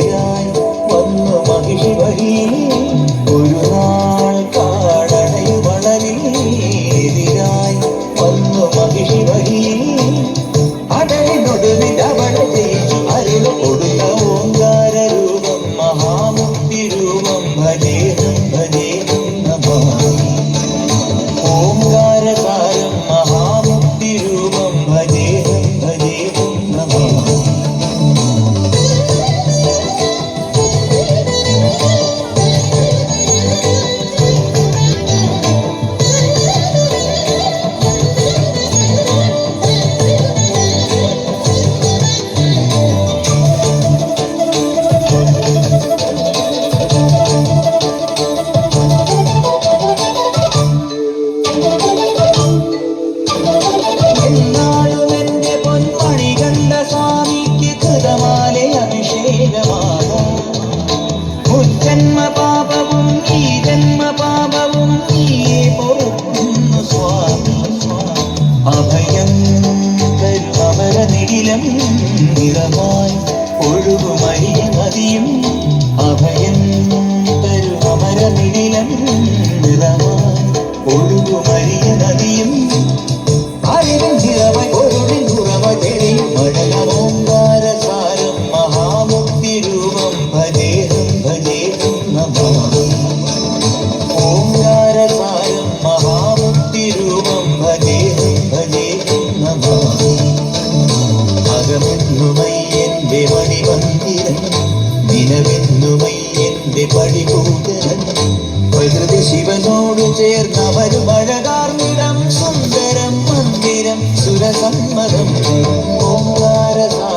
എതിരായി വന്നു മഹിഷി വഴി ഒരു നാൾ കാടണയു വളരിൽ എതിരായി വന്നു മഹിഷി വഴി അടലിനൊടുവിൽ അവളെ ജയിച്ചു അരുള കൊടുത്ത ഓങ്കാര രൂപം മഹാമുക്തി രൂപം ഭജേഹം ഭജേഹം നമാമി ഓംകാരസാരം മഹാമുക്തി രൂപം ഭജേഹം ഭജേഹം നമാമി ജന്മപാപവും ഈ ജന്മപാപവും നീയേ പൊറുക്കുന്നു സ്വാമി അഭയം തരും അമരനിടിലം നിറമായി ഒഴുകുമരിയ നദിയും അഭയം തരും അമരനിടിലം നിറമായി ഒഴുകുമരിയ നദിയും അറിവിൻ നിറവായി പൊരുളിൻ ഉറവായി തെളിയും മഴലോങ്കാരസാരം മഹാമുക്തി രൂപം ഭജേഹം ഭജേഹം നമാമി ഓംകാരസാരം മഹാമുക്തി രൂപം ഭജേഹം ഭജേഹം നമാമി അകമെന്നുമയ്യന്റെ മണിമന്ദിരം ദിനമെന്നുമയ്യന്റെ പടിപൂജനം പ്രകൃതി ശിവനോട് ചേർന്നവരും അഴകാർന്നിടം സുന്ദരം മന്ദിരം സുരസമ്മതം ഓംകാരസാരം